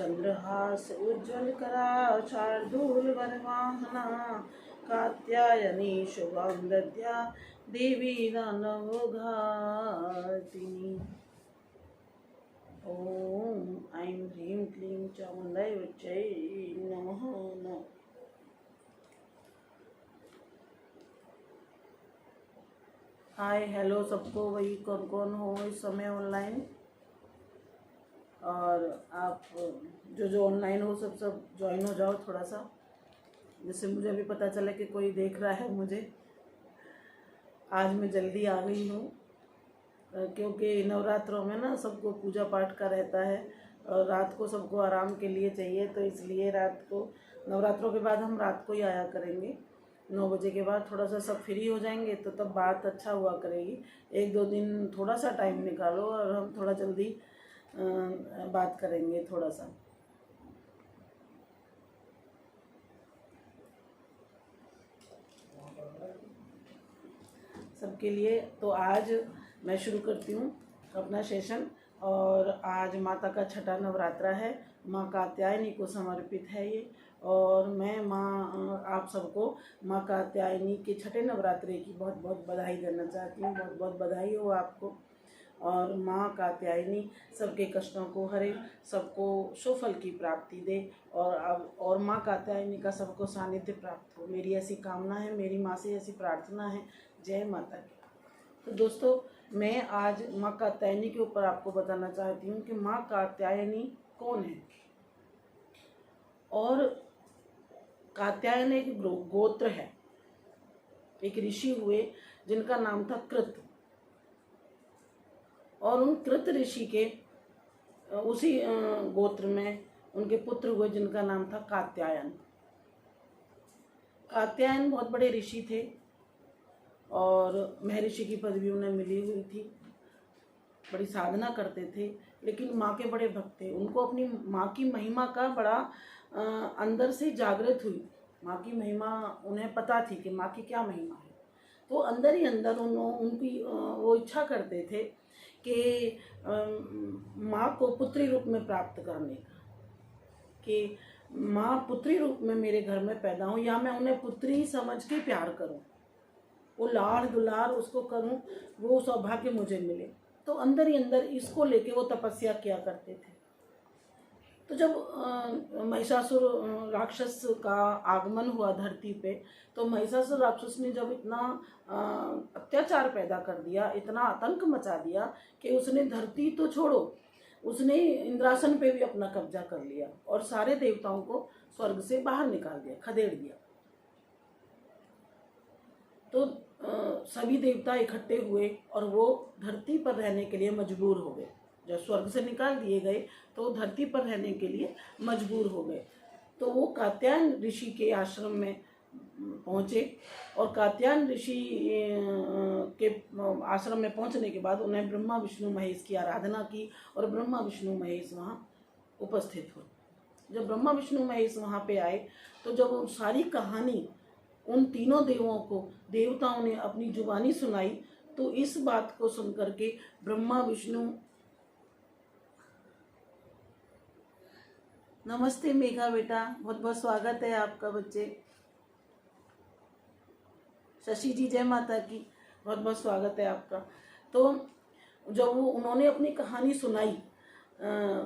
चंद्रहास उज्ज्वल करा शार्दूल वरवाहना कात्यायनी शुभं दद्या देवी दानवघातिनी। ओम ऐं ह्रीं क्लीं चामुंडाय वच्चै नमः। हाय हेलो सबको, वही कौन कौन हो इस समय ऑनलाइन, और आप जो ऑनलाइन हो सब ज्वाइन हो जाओ थोड़ा सा, जिससे मुझे भी पता चले कि कोई देख रहा है मुझे। आज मैं जल्दी आ गई हूँ क्योंकि नवरात्रों में ना सबको पूजा पाठ का रहता है और रात को सबको आराम के लिए चाहिए, तो इसलिए रात को नवरात्रों के बाद हम रात को ही आया करेंगे। 9 बजे के बाद थोड़ा सा सब फ्री हो जाएंगे तो तब बात अच्छा हुआ करेगी। 1-2 दिन थोड़ा सा टाइम निकालो और हम थोड़ा जल्दी बात करेंगे थोड़ा सा। सबके लिए तो आज मैं शुरू करती हूँ अपना सेशन। और आज माता का छठा नवरात्रा है, माँ कात्यायनी को समर्पित है ये। और मैं आप सबको माँ कात्यायनी के छठे नवरात्रे की बहुत बहुत बधाई देना चाहती हूँ। बहुत बहुत बधाई हो आपको। और माँ कात्यायनी सबके कष्टों को हरे, सबको सुफल की प्राप्ति दे, और माँ कात्यायनी का सबको सानिध्य प्राप्त हो, मेरी ऐसी कामना है, मेरी माँ से ऐसी प्रार्थना है। जय माता की। तो दोस्तों, मैं आज माँ कात्यायनी के ऊपर आपको बताना चाहती हूँ कि माँ कात्यायनी कौन है। और कात्यायन एक गोत्र है, एक ऋषि हुए जिनका नाम था कृत, और उन कृत ऋषि के उसी गोत्र में उनके पुत्र हुए जिनका नाम था कात्यायन। कात्यायन बहुत बड़े ऋषि थे और महर्षि की पदवी उन्हें मिली हुई थी, बड़ी साधना करते थे, लेकिन माँ के बड़े भक्त थे। उनको अपनी माँ की महिमा का बड़ा अंदर से जागृत हुई। माँ की महिमा उन्हें पता थी कि माँ की क्या महिमा है, तो अंदर ही अंदर उनकी वो इच्छा करते थे कि माँ को पुत्री रूप में प्राप्त करने का, कि माँ पुत्री रूप में मेरे घर में पैदा हो, या मैं उन्हें पुत्री समझ के प्यार करूं, वो लाड़ दुलार उसको करूं, वो सौभाग्य मुझे मिले। तो अंदर ही अंदर इसको लेके वो तपस्या किया करते थे। तो जब महिषासुर राक्षस का आगमन हुआ धरती पे, तो महिषासुर राक्षस ने जब इतना अत्याचार पैदा कर दिया, इतना आतंक मचा दिया कि उसने धरती तो छोड़ो, उसने इंद्रासन पे भी अपना कब्जा कर लिया और सारे देवताओं को स्वर्ग से बाहर निकाल दिया, खदेड़ दिया। तो सभी देवता इकट्ठे हुए और वो धरती पर रहने के लिए मजबूर हो गए। जब स्वर्ग से निकाल दिए गए तो धरती पर रहने के लिए मजबूर हो गए। तो वो कात्यायन ऋषि के आश्रम में पहुँचे, और कात्यायन ऋषि के आश्रम में पहुँचने के बाद उन्हें ब्रह्मा विष्णु महेश की आराधना की, और ब्रह्मा विष्णु महेश वहाँ उपस्थित हुए। जब ब्रह्मा विष्णु महेश वहाँ पे आए, तो जब सारी कहानी उन तीनों देवताओं ने अपनी जुबानी सुनाई, तो इस बात को सुनकर के ब्रह्मा विष्णु, नमस्ते मेघा बेटा, बहुत बहुत स्वागत है आपका बच्चे। शशि जी जय माता की, बहुत बहुत स्वागत है आपका। तो जब उन्होंने अपनी कहानी सुनाई,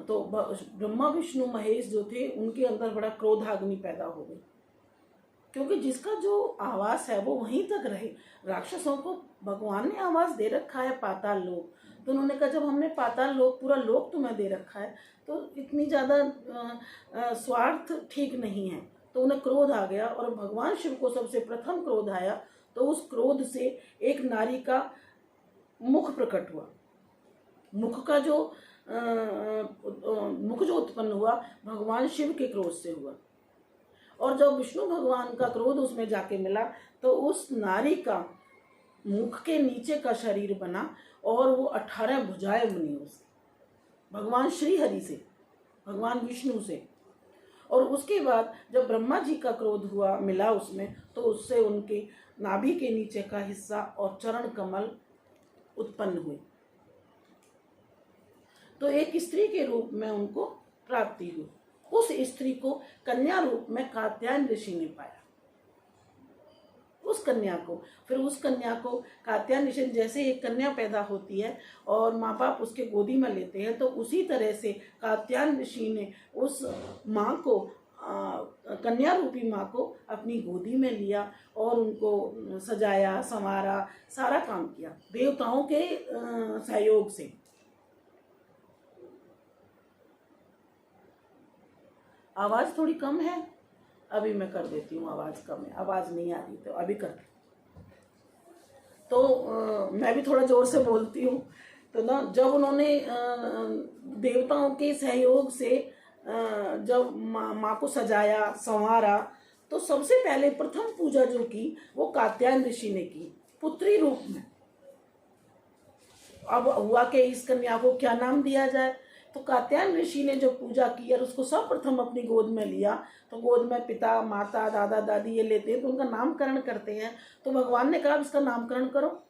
तो ब्रह्मा विष्णु महेश जो थे उनके अंदर बड़ा क्रोधाग्नि पैदा हो गई, क्योंकि जिसका जो आवास है वो वहीं तक रहे। राक्षसों को भगवान ने आवास दे रखा है पाताल लोक, तो उन्होंने कहा जब हमने पाताल लोक, पूरा लोक तुम्हें दे रखा है, तो इतनी ज़्यादा स्वार्थ ठीक नहीं है। तो उन्हें क्रोध आ गया, और भगवान शिव को सबसे प्रथम क्रोध आया। तो उस क्रोध से एक नारी का मुख प्रकट हुआ। मुख का जो मुख जो उत्पन्न हुआ भगवान शिव के क्रोध से हुआ, और जब विष्णु भगवान का क्रोध उसमें जाके मिला, तो उस नारी का मुख के नीचे का शरीर बना, और वो 18 भुजाएं बनी उसकी, भगवान श्री हरि से, भगवान विष्णु से। और उसके बाद जब ब्रह्मा जी का क्रोध हुआ मिला उसमें, तो उससे उनके नाभि के नीचे का हिस्सा और चरण कमल उत्पन्न हुए। तो एक स्त्री के रूप में उनको प्राप्ति हुई। उस स्त्री को कन्या रूप में कात्यायन ऋषि ने पाया। उस कन्या को, फिर उस कन्या को कात्यायन ऋषि, जैसे एक कन्या पैदा होती है और माँ बाप उसके गोदी में लेते हैं, तो उसी तरह से कात्यायन ऋषि ने उस माँ को, कन्या रूपी माँ को अपनी गोदी में लिया और उनको सजाया, संवारा, सारा काम किया देवताओं के सहयोग से। आवाज थोड़ी कम है, अभी मैं कर देती हूँ। आवाज कम है, आवाज नहीं आ रही तो अभी करती। तो मैं भी थोड़ा जोर से बोलती हूँ। तो ना, जब उन्होंने देवताओं के सहयोग से जब माँ को सजाया, संवारा, तो सबसे पहले प्रथम पूजा जो की वो कात्यायन ऋषि ने की, पुत्री रूप में। अब हुआ कि इस कन्या को क्या नाम दिया जाए, तो कात्यायन ऋषि ने जो पूजा की और उसको सर्वप्रथम अपनी गोद में लिया, तो गोद में पिता, माता, दादा, दादी ये लेते हैं तो उनका नामकरण करते हैं। तो भगवान ने कहा इसका नामकरण करो।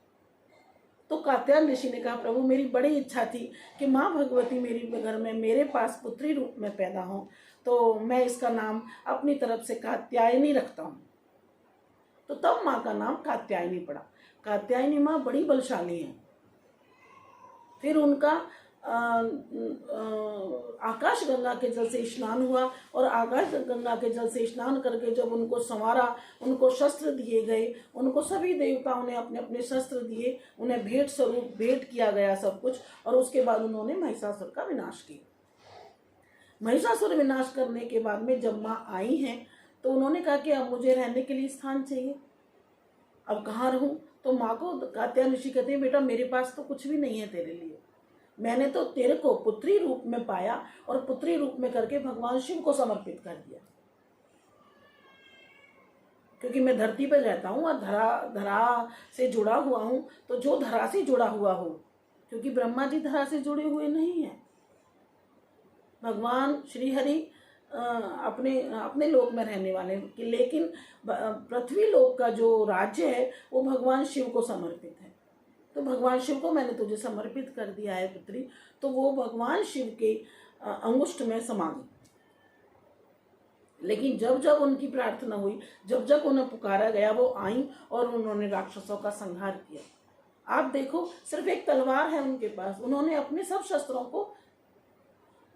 तो कात्यायन ऋषि ने कहा प्रभु मेरी बड़ी इच्छा थी कि माँ भगवती मेरी घर में मेरे पास पुत्री रूप में पैदा हो, तो मैं इसका नाम अपनी तरफ से कात्यायनी रखता हूँ। तो तब माँ का नाम कात्यायनी पड़ा। कात्यायनी माँ बड़ी बलशाली है। फिर उनका आकाश गंगा के जल से स्नान हुआ और आकाश गंगा के जल से स्नान करके जब उनको संवारा, उनको शस्त्र दिए गए, उनको सभी देवताओं ने अपने अपने शस्त्र दिए, उन्हें भेंट स्वरूप भेंट किया गया सब कुछ। और उसके बाद उन्होंने महिषासुर का विनाश किया। महिषासुर विनाश करने के बाद में जब माँ आई हैं तो उन्होंने कहा कि अब मुझे रहने के लिए स्थान चाहिए, अब कहाँ रहूं। तो माँ को कात्यायन ऋषि कहते हैं बेटा मेरे पास तो कुछ भी नहीं है तेरे लिए, मैंने तो तेरे को पुत्री रूप में पाया और पुत्री रूप में करके भगवान शिव को समर्पित कर दिया। क्योंकि मैं धरती पर रहता हूँ और धरा से जुड़ा हुआ हूँ, तो जो धरा से जुड़ा हुआ हो, क्योंकि ब्रह्मा जी धरा से जुड़े हुए नहीं है, भगवान श्री हरि अपने अपने लोक में रहने वाले, लेकिन पृथ्वी लोक का जो राज्य है वो भगवान शिव को समर्पित है। तो भगवान शिव को मैंने तुझे समर्पित कर दिया है पुत्री, तो वो भगवान शिव के अंगुष्ठ में समा गई। लेकिन जब जब उनकी प्रार्थना हुई, जब जब उन्हें पुकारा गया, वो आई और उन्होंने राक्षसों का संहार किया। आप देखो सिर्फ एक तलवार है उनके पास, उन्होंने अपने सब शस्त्रों को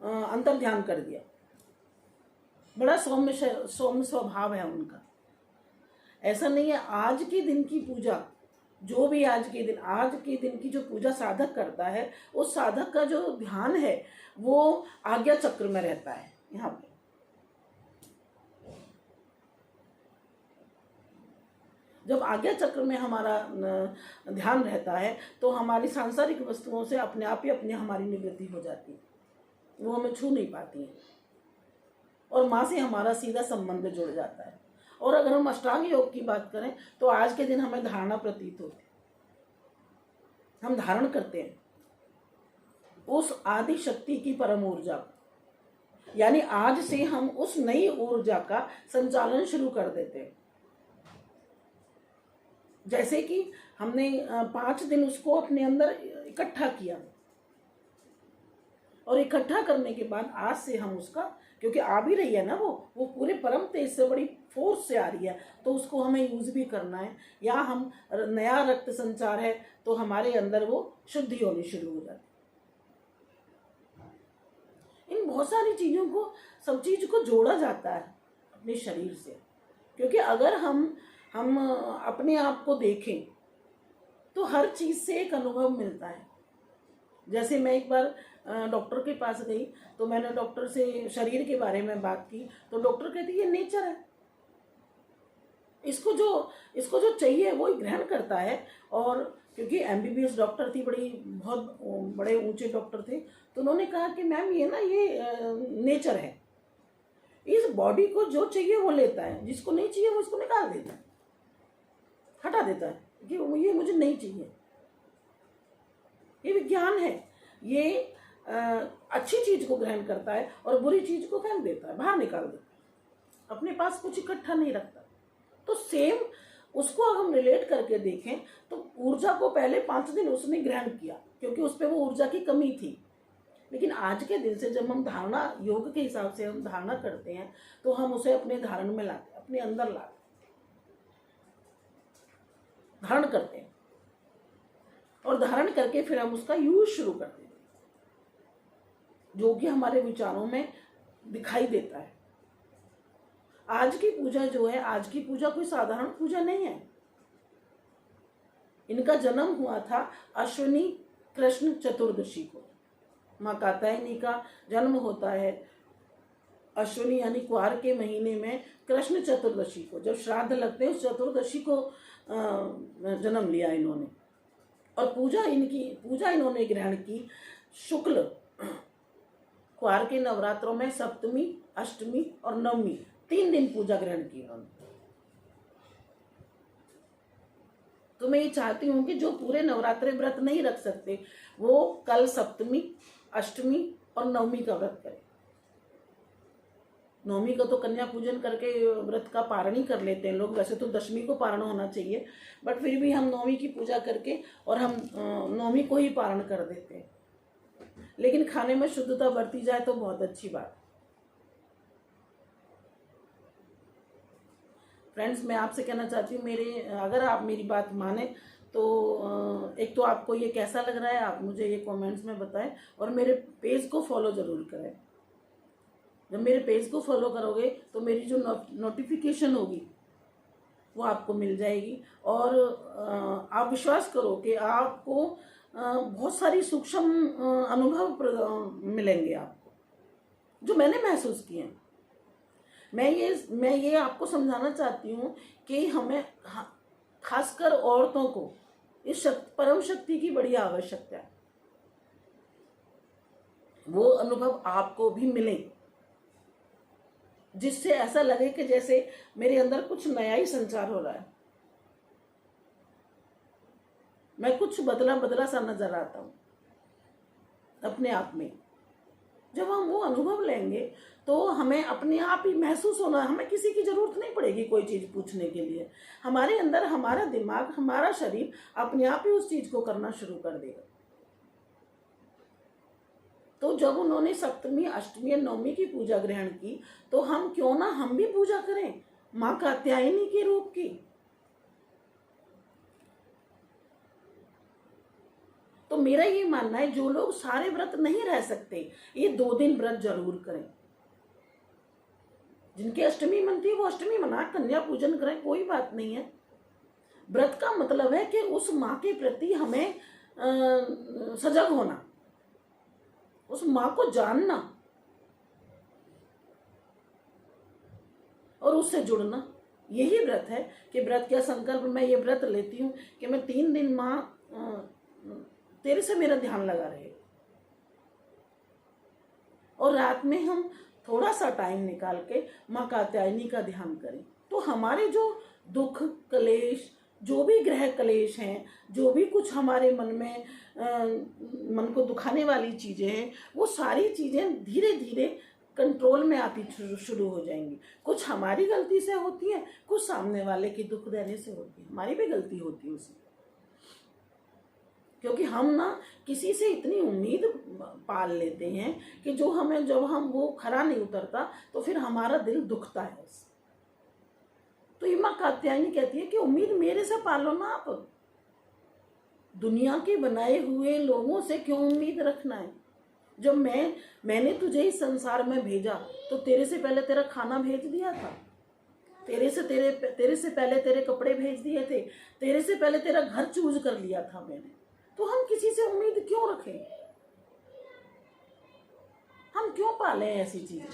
अंतर्ध्यान कर दिया। बड़ा सौम्य स्वभाव है उनका। ऐसा नहीं है। आज के दिन की पूजा, जो भी आज के दिन की जो पूजा साधक करता है, उस साधक का जो ध्यान है वो आज्ञा चक्र में रहता है। यहाँ पे जब आज्ञा चक्र में हमारा ध्यान रहता है तो हमारी सांसारिक वस्तुओं से अपने आप ही अपनी हमारी निवृत्ति हो जाती है, वो हमें छू नहीं पाती है और माँ से हमारा सीधा संबंध जुड़ जाता है। और अगर हम अष्टांग योग की बात करें तो आज के दिन हमें धारणा प्रतीत होती है, हम धारण करते हैं उस आदि शक्ति की परम ऊर्जा को, यानी आज से हम उस नई ऊर्जा का संचालन शुरू कर देते हैं। जैसे कि हमने 5 दिन उसको अपने अंदर इकट्ठा किया और इकट्ठा करने के बाद आज से हम उसका, क्योंकि आ भी रही है ना, वो पूरे परम तेज से बड़ी फोर्स से आ रही है, तो उसको हमें यूज भी करना है। या हम नया रक्त संचार है तो हमारे अंदर वो शुद्धि होनी शुरू हो जाती है। इन बहुत सारी चीजों को, सब चीज को जोड़ा जाता है अपने शरीर से। क्योंकि अगर हम अपने आप को देखें तो हर चीज से एक अनुभव मिलता है। जैसे मैं एक बार डॉक्टर के पास गई तो मैंने डॉक्टर से शरीर के बारे में बात की, तो डॉक्टर कहती है ये नेचर है, इसको जो चाहिए वो ग्रहण करता है। और क्योंकि MBBS डॉक्टर थी, बहुत बड़े ऊंचे डॉक्टर थे, तो उन्होंने कहा कि मैम ये ना ये नेचर है, इस बॉडी को जो चाहिए वो लेता है, जिसको नहीं चाहिए वो इसको निकाल देता है, हटा देता है कि ये मुझे नहीं चाहिए। ये विज्ञान है। ये अच्छी चीज को ग्रहण करता है और बुरी चीज को फेंक देता है, बाहर निकाल देता है, अपने पास कुछ इकट्ठा नहीं रखता। तो सेम उसको अगर हम रिलेट करके देखें तो ऊर्जा को पहले 5 दिन उसने ग्रहण किया क्योंकि उस पर वो ऊर्जा की कमी थी। लेकिन आज के दिन से जब हम धारणा, योग के हिसाब से हम धारणा करते हैं, तो हम उसे अपने धारण में लाते हैं, अपने अंदर लाते हैं, धारण करते हैं, और धारण करके फिर हम उसका यूज शुरू कर देते हैं, जो कि हमारे विचारों में दिखाई देता है। आज की पूजा जो है, आज की पूजा कोई साधारण पूजा नहीं है। इनका जन्म हुआ था अश्विनी कृष्ण चतुर्दशी को। माँ कात्यायनी का जन्म होता है अश्विनी यानी क्वार के महीने में कृष्ण चतुर्दशी को, जब श्राद्ध लगते हैं उस चतुर्दशी को जन्म लिया इन्होंने। और पूजा इन्होंने ग्रहण की शुक्ल क्वार के नवरात्रों में सप्तमी, अष्टमी और नवमी 3 दिन पूजा ग्रहण की इन्होंने। तो मैं ये चाहती हूँ कि जो पूरे नवरात्रे व्रत नहीं रख सकते, वो कल सप्तमी, अष्टमी और नवमी का व्रत करें। नवमी का तो कन्या पूजन करके व्रत का पारण ही कर लेते हैं लोग, वैसे तो दशमी को पारण होना चाहिए, बट फिर भी हम नवमी की पूजा करके और हम नवमी को ही पारण कर देते हैं। लेकिन खाने में शुद्धता बरती जाए तो बहुत अच्छी बात। फ्रेंड्स, मैं आपसे कहना चाहती हूँ, अगर आप मेरी बात माने तो एक तो आपको ये कैसा लग रहा है, आप मुझे ये कमेंट्स में बताएं, और मेरे पेज को फॉलो ज़रूर करें। जब मेरे पेज को फॉलो करोगे तो मेरी जो नोटिफिकेशन होगी वो आपको मिल जाएगी, और आप विश्वास करो कि आपको बहुत सारी सूक्ष्म अनुभव मिलेंगे आपको, जो मैंने महसूस किए हैं। मैं ये आपको समझाना चाहती हूँ कि हमें खासकर औरतों को इस परम शक्ति की बड़ी आवश्यकता है। वो अनुभव आपको भी मिले जिससे ऐसा लगे कि जैसे मेरे अंदर कुछ नया ही संचार हो रहा है, मैं कुछ बदला सा नजर आता हूँ अपने आप में। जब हम वो अनुभव लेंगे तो हमें अपने आप ही महसूस होना, हमें किसी की जरूरत नहीं पड़ेगी कोई चीज पूछने के लिए। हमारे अंदर हमारा दिमाग, हमारा शरीर अपने आप ही उस चीज को करना शुरू कर देगा। तो जब उन्होंने सप्तमी, अष्टमी और नवमी की पूजा ग्रहण की, तो हम क्यों ना हम भी पूजा करें माँ कात्यायनी के रूप की। तो मेरा ये मानना है, जो लोग सारे व्रत नहीं रह सकते, ये 2 दिन व्रत जरूर करें। जिनकी अष्टमी मनती है वो अष्टमी मना, कन्या पूजन करें, कोई बात नहीं है। व्रत का मतलब है कि उस माँ के प्रति हमें सजग होना, उस माँ को जानना और उससे जुड़ना। यही व्रत है कि व्रत का संकल्प मैं ये व्रत लेती हूँ कि मैं 3 दिन माँ तेरे से मेरा ध्यान लगा रहे, और रात में हम थोड़ा सा टाइम निकाल के माँ कात्यायनी का ध्यान करें। तो हमारे जो दुख, क्लेश, जो भी ग्रह क्लेश हैं, जो भी कुछ हमारे मन में मन को दुखाने वाली चीजें हैं, वो सारी चीजें धीरे धीरे कंट्रोल में आती शुरू हो जाएंगी। कुछ हमारी गलती से होती है, कुछ सामने वाले की दुख देने से होती है, हमारी भी गलती होती है उसमें। क्योंकि हम ना किसी से इतनी उम्मीद पाल लेते हैं कि जो हमें, जब हम वो खरा नहीं उतरता तो फिर हमारा दिल दुखता है उससे। तो ये माँ कात्यायनी कहती है कि उम्मीद मेरे से पालो ना आप, दुनिया के बनाए हुए लोगों से क्यों उम्मीद रखना है। जब मैंने तुझे इस संसार में भेजा तो तेरे से पहले तेरा खाना भेज दिया था, तेरे से पहले तेरे कपड़े भेज दिए थे, तेरे से पहले तेरा घर चूज कर लिया था मैंने। तो हम किसी से उम्मीद क्यों रखें, हम क्यों पालें ऐसी चीजें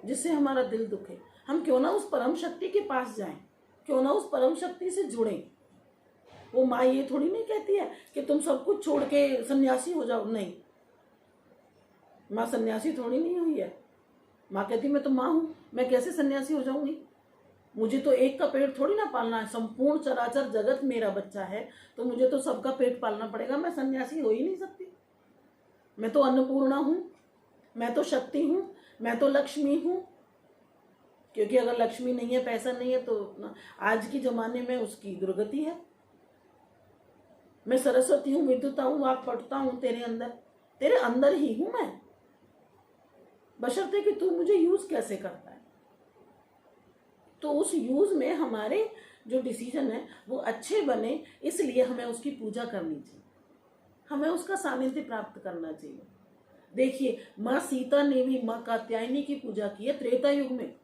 जिससे हमारा दिल दुखे। हम क्यों ना उस परम शक्ति के पास जाएं, क्यों ना उस परम शक्ति से जुड़ें। वो माँ ये थोड़ी नहीं कहती है कि तुम सब कुछ छोड़ के सन्यासी हो जाओ, नहीं, माँ सन्यासी थोड़ी नहीं हुई है। माँ कहती मैं तो माँ हूं, मैं कैसे सन्यासी हो जाऊंगी, मुझे तो एक का पेट थोड़ी ना पालना है, संपूर्ण चराचर जगत मेरा बच्चा है, तो मुझे तो सबका पेट पालना पड़ेगा, मैं सन्यासी हो ही नहीं सकती। मैं तो अन्नपूर्णा हूं, मैं तो शक्ति हूं, मैं तो लक्ष्मी हूं। क्योंकि अगर लक्ष्मी नहीं है, पैसा नहीं है, तो आज के जमाने में उसकी दुर्गति है। मैं सरस्वती हूँ, विद्युता हूँ, वाक पटुता हूँ तेरे अंदर, तेरे अंदर ही हूं मैं, बशर्ते कि तू मुझे यूज कैसे करता है। तो उस यूज में हमारे जो डिसीजन है वो अच्छे बने, इसलिए हमें उसकी पूजा करनी चाहिए, हमें उसका सानिध्य प्राप्त करना चाहिए। देखिए, माँ सीता ने भी माँ कात्यायनी की पूजा की है त्रेता युग में।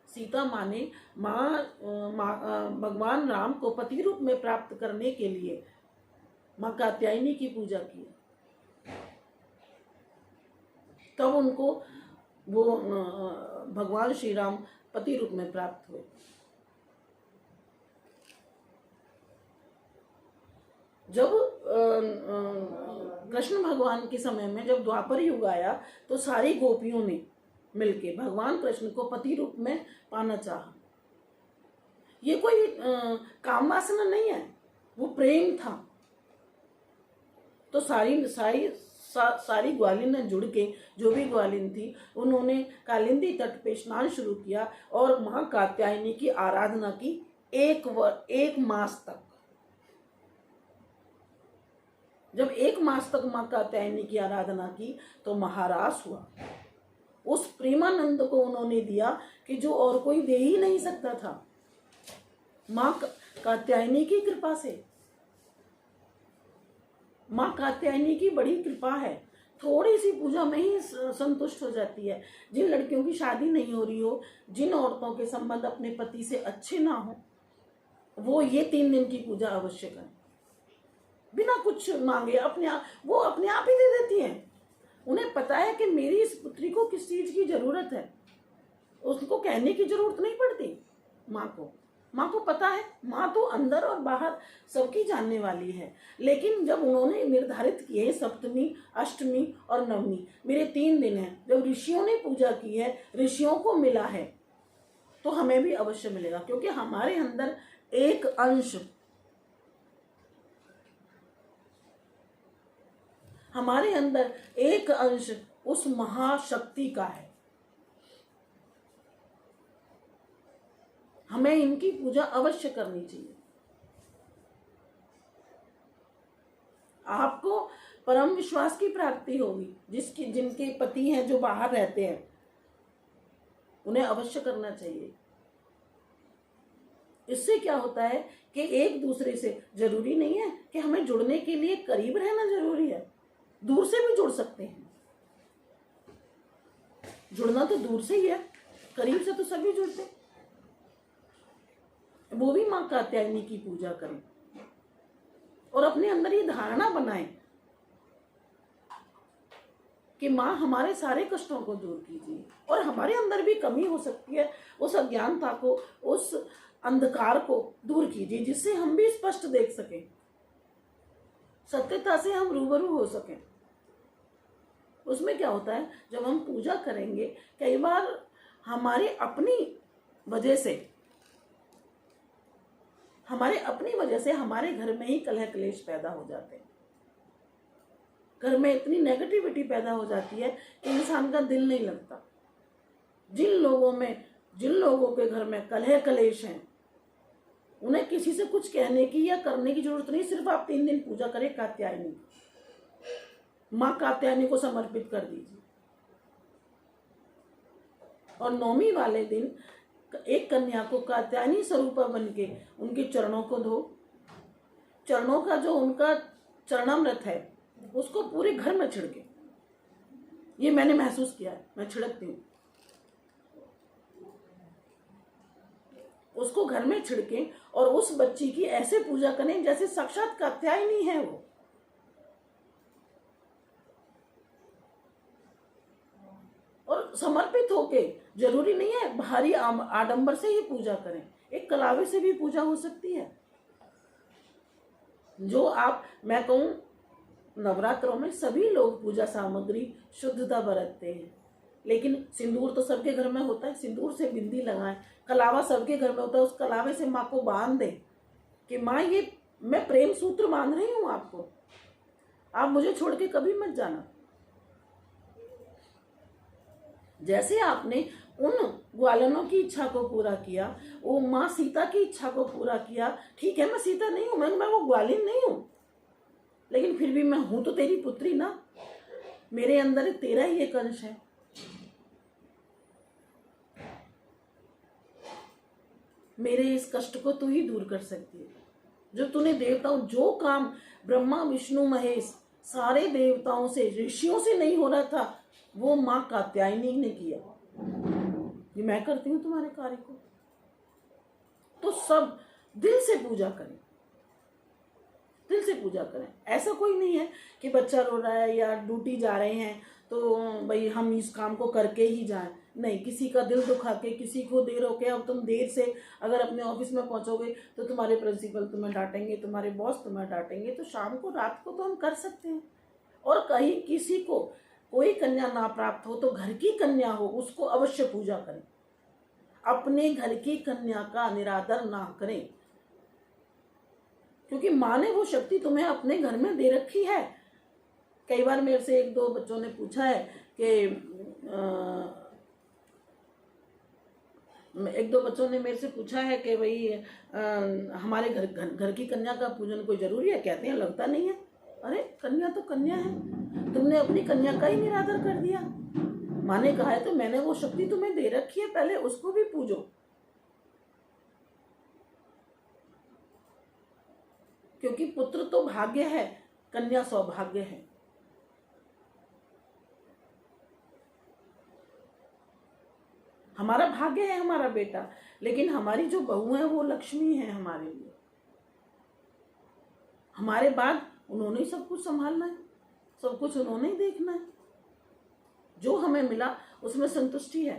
सीता माँ ने भगवान राम को पति रूप में प्राप्त करने के लिए माँ कात्यायनी की पूजा की है। तब उनको वो भगवान श्री राम पति रूप में प्राप्त हुए। जब कृष्ण भगवान के समय में जब द्वापर युग आया तो सारी गोपियों ने मिलके भगवान कृष्ण को पति रूप में पाना चाहा। ये कोई काम वासना नहीं है, वो प्रेम था। तो सारी ग्वालिन जुड़ के, जो भी ग्वालिन थी, उन्होंने कालिंदी तट पे स्नान शुरू किया और माँ कात्यायनी की आराधना की एक मास तक। जब 1 मास तक माँ कात्यायनी की आराधना की तो महारास हुआ। उस प्रेमानंद को उन्होंने दिया कि जो और कोई दे ही नहीं सकता था, माँ कात्यायनी की कृपा से। माँ कात्यायनी की बड़ी कृपा है, थोड़ी सी पूजा में ही संतुष्ट हो जाती है। जिन लड़कियों की शादी नहीं हो रही हो, जिन औरतों के संबंध अपने पति से अच्छे ना हो, वो ये 3 दिन की पूजा अवश्य करें, बिना कुछ मांगे। वो अपने आप ही दे देती हैं। उन्हें पता है कि मेरी इस पुत्री को किस चीज की जरूरत है, उसको कहने की जरूरत नहीं पड़ती माँ को पता है। माँ तो अंदर और बाहर सबकी जानने वाली है। लेकिन जब उन्होंने निर्धारित किए सप्तमी, अष्टमी और नवमी, मेरे 3 दिन हैं, जब ऋषियों ने पूजा की है, ऋषियों को मिला है, तो हमें भी अवश्य मिलेगा। क्योंकि हमारे अंदर एक अंश उस महाशक्ति का है। हमें इनकी पूजा अवश्य करनी चाहिए। आपको परम विश्वास की प्राप्ति होगी। जिनके पति हैं जो बाहर रहते हैं, उन्हें अवश्य करना चाहिए। इससे क्या होता है कि एक दूसरे से, जरूरी नहीं है कि हमें जुड़ने के लिए करीब रहना जरूरी है, दूर से भी जुड़ सकते हैं। जुड़ना तो दूर से ही है, करीब से तो सभी जुड़ते। वो भी माँ कात्यायनी की पूजा करें और अपने अंदर ये धारणा बनाएं कि माँ हमारे सारे कष्टों को दूर कीजिए। और हमारे अंदर भी कमी हो सकती है, उस अज्ञानता को, उस अंधकार को दूर कीजिए, जिससे हम भी स्पष्ट देख सकें, सत्यता से हम रूबरू हो सकें। उसमें क्या होता है, जब हम पूजा करेंगे, कई बार हमारी अपनी वजह से हमारे घर में ही कलह क्लेश पैदा हो जाते हैं। घर में इतनी नेगेटिविटी पैदा हो जाती है कि इंसान का दिल नहीं लगता। जिन लोगों के घर में कलह क्लेश हैं, उन्हें किसी से कुछ कहने की या करने की जरूरत नहीं। सिर्फ आप 3 दिन पूजा करें कात्यायनी, माँ कात्यायनी को समर्पित कर दीजिए। और नवमी वाले दिन एक कन्या को कात्यायनी स्वरूपा बन के उनके चरणों को धो। चरणों का जो उनका चरणामृत है, उसको पूरे घर में छिड़के। ये मैंने महसूस किया है, मैं छिड़कती हूँ। उसको घर में छिड़के और उस बच्ची की ऐसे पूजा करें जैसे साक्षात कात्यायनी है वो। और समर्पित होके, जरूरी नहीं है भारी आडंबर से ही पूजा करें, एक कलावे से भी पूजा हो सकती है। मैं कहूँ, नवरात्रों में सभी लोग पूजा सामग्री शुद्धता बरतते हैं, लेकिन सिंदूर तो सबके घर में होता है, सिंदूर से बिंदी लगाएं। कलावा सबके घर में होता है, उस कलावे से माँ को बांध दे कि माँ, ये मैं प्रेम सूत्र बांध रही हूँ आपको, आप मुझे छोड़ के कभी मत जाना। जैसे आपने उन ग्वालनों की इच्छा को पूरा किया, वो माँ सीता की इच्छा को पूरा किया। ठीक है, मैं सीता नहीं हूं, मैं वो ग्वालिन नहीं हूं, लेकिन फिर भी मैं हूं तो तेरी पुत्री ना, मेरे अंदर तेरा ही एक अंश है। मेरे इस कष्ट को तू ही दूर कर सकती है। जो तूने देवताओं, जो काम ब्रह्मा विष्णु महेश सारे देवताओं से, ऋषियों से नहीं हो रहा था, वो माँ कात्यायनी ने किया। ये मैं करती हूँ तुम्हारे कार्य को। तो सब दिल से पूजा करें, दिल से पूजा करें। ऐसा कोई नहीं है कि बच्चा रो रहा है या ड्यूटी जा रहे हैं तो भाई हम इस काम को करके ही जाएं। नहीं, किसी का दिल दुखा के, किसी को देर हो के, अब तुम देर से अगर अपने ऑफिस में पहुंचोगे तो तुम्हारे प्रिंसिपल तुम्हें डांटेंगे, तुम्हारे बॉस तुम्हें डांटेंगे, तो शाम को रात को तो हम कर सकते हैं। और कहीं किसी को कोई कन्या ना प्राप्त हो तो घर की कन्या हो, उसको अवश्य पूजा करें। अपने घर की कन्या का निरादर ना करें, क्योंकि माँ ने वो शक्ति तुम्हें अपने घर में दे रखी है। कई बार मेरे से एक दो बच्चों ने पूछा है कि एक दो बच्चों ने मेरे से पूछा है कि भाई हमारे घर की कन्या का पूजन कोई जरूरी है? कहते हैं लगता नहीं है। अरे कन्या तो कन्या है, तुमने अपनी कन्या का ही निरादर कर दिया। माँ ने कहा है तो मैंने वो शक्ति तुम्हें दे रखी है, पहले उसको भी पूजो। क्योंकि पुत्र तो भाग्य है, कन्या सौभाग्य है। हमारा भाग्य है हमारा बेटा, लेकिन हमारी जो बहू है वो लक्ष्मी है हमारे लिए। हमारे बाद उन्होंने ही सब कुछ संभालना है, सब कुछ उन्होंने ही देखना है। जो हमें मिला उसमें संतुष्टि है।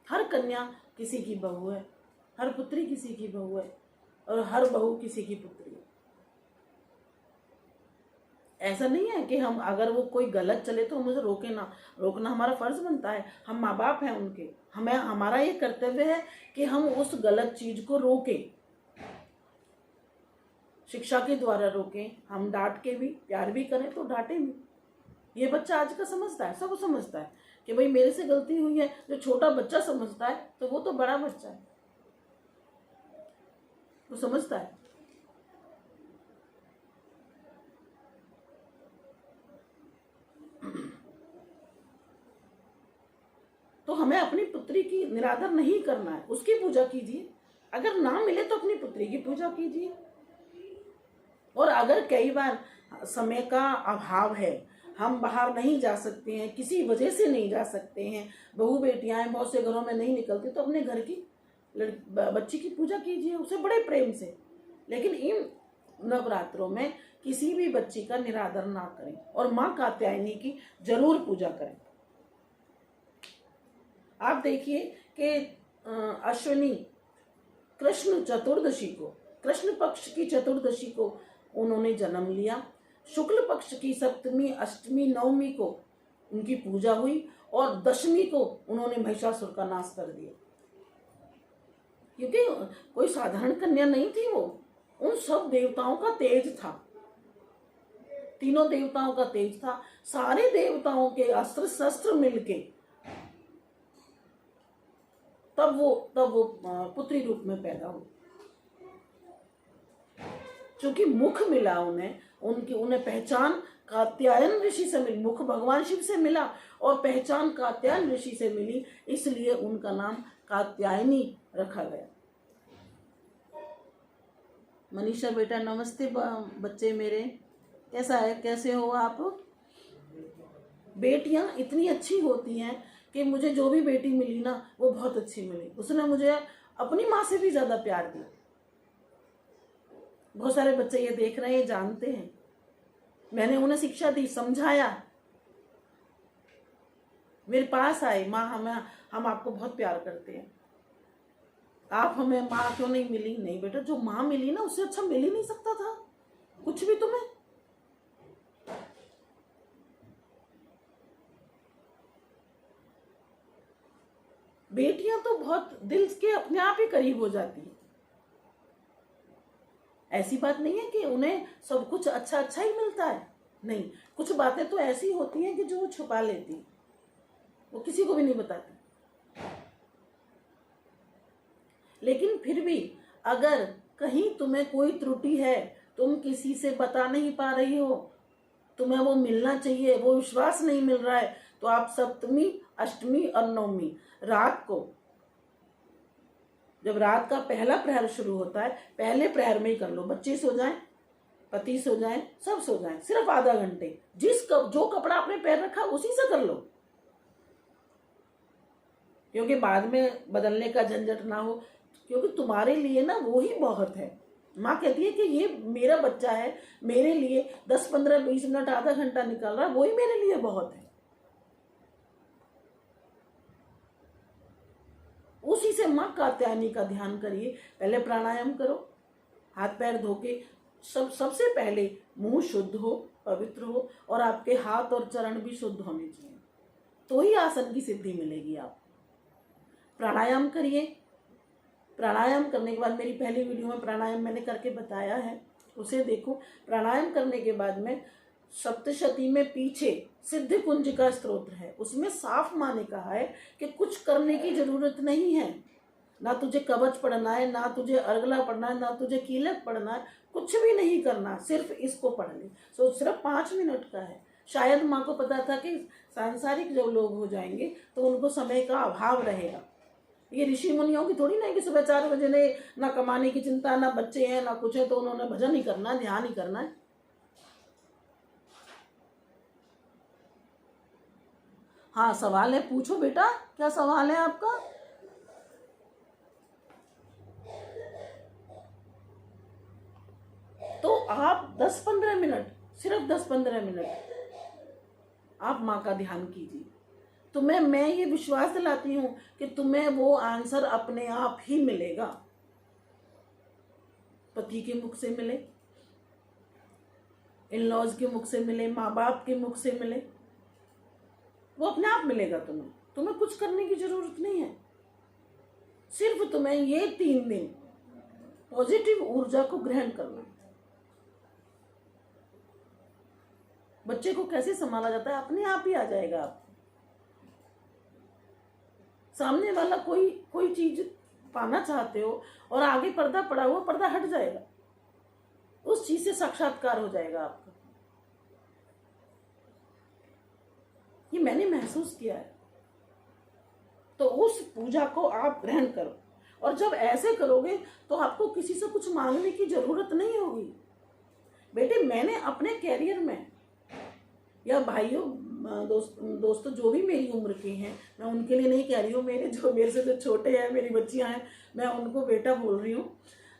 हर कन्या किसी की बहू है, हर पुत्री किसी की बहू है, और हर बहू किसी की पुत्री है। ऐसा नहीं है कि हम अगर वो कोई गलत चले तो हम उसे रोके ना, रोकना हमारा फर्ज बनता है। हम माँ बाप हैं उनके, हमें हमारा ये कर्तव्य है कि हम उस गलत चीज को रोकें, शिक्षा के द्वारा रोकें। हम डांट के भी, प्यार भी करें तो डांटे भी। ये बच्चा आज का समझता है, सब समझता है कि भाई मेरे से गलती हुई है। जो छोटा बच्चा समझता है तो वो तो बड़ा बच्चा है, वो समझता है। तो हमें अपनी पुत्री की निरादर नहीं करना है, उसकी पूजा कीजिए। अगर ना मिले तो अपनी पुत्री की पूजा कीजिए। और अगर कई बार समय का अभाव है, हम बाहर नहीं जा सकते हैं, किसी वजह से नहीं जा सकते हैं, बहू बेटियां बहुत से घरों में नहीं निकलती, तो अपने घर की बच्ची की पूजा कीजिए, उसे बड़े प्रेम से। लेकिन इन नवरात्रों में किसी भी बच्ची का निरादर ना करें, और माँ कात्यायनी की जरूर पूजा करें। आप देखिए कि अश्विनी कृष्ण चतुर्दशी को, कृष्ण पक्ष की चतुर्दशी को उन्होंने जन्म लिया। शुक्ल पक्ष की सप्तमी, अष्टमी, नवमी को उनकी पूजा हुई, और दशमी को उन्होंने महिषासुर का नाश कर दिया। क्योंकि कोई साधारण कन्या नहीं थी वो, उन सब देवताओं का तेज था, तीनों देवताओं का तेज था। सारे देवताओं के अस्त्र शस्त्र मिलके तब वो पुत्री रूप में पैदा हुई। क्योंकि मुख मिला उन्हें पहचान कात्यायन ऋषि से मिली, मुख भगवान शिव से मिला और पहचान कात्यायन ऋषि से मिली, इसलिए उनका नाम कात्यायनी रखा गया। मनीषा बेटा नमस्ते बच्चे मेरे, कैसा है, कैसे हो आप? बेटियां इतनी अच्छी होती हैं कि मुझे जो भी बेटी मिली ना वो बहुत अच्छी मिली। उसने मुझे अपनी माँ से भी ज्यादा प्यार दिया। बहुत सारे बच्चे ये देख रहे हैं, जानते हैं, मैंने उन्हें शिक्षा दी, समझाया, मेरे पास आए, माँ हम आपको बहुत प्यार करते हैं, आप हमें माँ क्यों नहीं मिली? नहीं बेटा, जो माँ मिली ना उससे अच्छा मिल ही नहीं सकता था कुछ भी तुम्हें। बेटियां तो बहुत दिल के अपने आप ही करीब हो जाती हैं। ऐसी बात नहीं है कि उन्हें सब कुछ अच्छा अच्छा ही मिलता है, नहीं, कुछ बातें तो ऐसी होती हैं कि जो वो छुपा लेती, वो किसी को भी नहीं बताती। लेकिन फिर भी अगर कहीं तुम्हें कोई त्रुटि है तुम किसी से बता नहीं पा रही हो, तुम्हें वो मिलना चाहिए, वो विश्वास नहीं मिल रहा है, तो आप सप्तमी, अष्टमी और नवमी रात को, जब रात का पहला प्रहर शुरू होता है, पहले प्रहर में ही कर लो। बच्चे सो जाएं, पति सो जाएं, सब सो जाएं, सिर्फ आधा घंटे जो कपड़ा आपने पहन रखा उसी से कर लो, क्योंकि बाद में बदलने का झंझट ना हो, क्योंकि तुम्हारे लिए ना वो ही बहुत है। माँ कहती है कि ये मेरा बच्चा है, मेरे लिए 10, 15, 20 मिनट, आधा घंटा निकल रहा है, वो ही मेरे लिए बहुत है। उसी से माँ कात्यायनी का ध्यान करिए। पहले प्राणायाम करो, हाथ पैर धो के, सबसे पहले मुंह शुद्ध हो, पवित्र हो, और आपके हाथ और चरण भी शुद्ध होने चाहिए, तो ही आसन की सिद्धि मिलेगी। आप प्राणायाम करिए। प्राणायाम करने के बाद, मेरी पहली वीडियो में प्राणायाम मैंने करके बताया है, उसे देखो। प्राणायाम करने के बाद में सप्तशती में पीछे सिद्ध कुंज का स्तोत्र है, उसमें साफ माँ ने कहा है कि कुछ करने की जरूरत नहीं है, ना तुझे कवच पढ़ना है, ना तुझे अर्गला पढ़ना है, ना तुझे कीलक पढ़ना है, कुछ भी नहीं करना, सिर्फ इसको पढ़ ले। सो सिर्फ 5 मिनट का है। शायद माँ को पता था कि सांसारिक जब लोग हो जाएंगे तो उनको समय का अभाव रहेगा। ये ऋषि मुनियों की थोड़ी ना कि सुबह 4 बजे ने ना कमाने की चिंता, ना बच्चे हैं, ना कुछ है, तो उन्होंने भजन ही करना है, ध्यान ही करना है। हाँ, सवाल है, पूछो बेटा, क्या सवाल है आपका? तो आप 10-15 मिनट, सिर्फ 10-15 मिनट आप माँ का ध्यान कीजिए। तुम्हें मैं ये विश्वास दिलाती हूँ कि तुम्हें वो आंसर अपने आप ही मिलेगा। पति के मुख से मिले, इन लॉज के मुख से मिले, माँ बाप के मुख से मिले, वो अपने आप मिलेगा। तुम्हें कुछ करने की जरूरत नहीं है। सिर्फ तुम्हें ये 3 दिन पॉजिटिव ऊर्जा को ग्रहण करना है। बच्चे को कैसे संभाला जाता है, अपने आप ही आ जाएगा। आप सामने वाला कोई चीज पाना चाहते हो और आगे पर्दा पड़ा हुआ, पर्दा हट जाएगा, उस चीज से साक्षात्कार हो जाएगा आपका। ये मैंने महसूस किया है। तो उस पूजा को आप ग्रहण करो, और जब ऐसे करोगे तो आपको किसी से कुछ मांगने की जरूरत नहीं होगी। बेटे, मैंने अपने कैरियर में, या भाइयों दोस्तों जो भी मेरी उम्र के हैं, मैं उनके लिए नहीं कह रही हूँ, मेरे से जो छोटे हैं, मेरी बच्चियां हैं, मैं उनको बेटा बोल रही हूँ।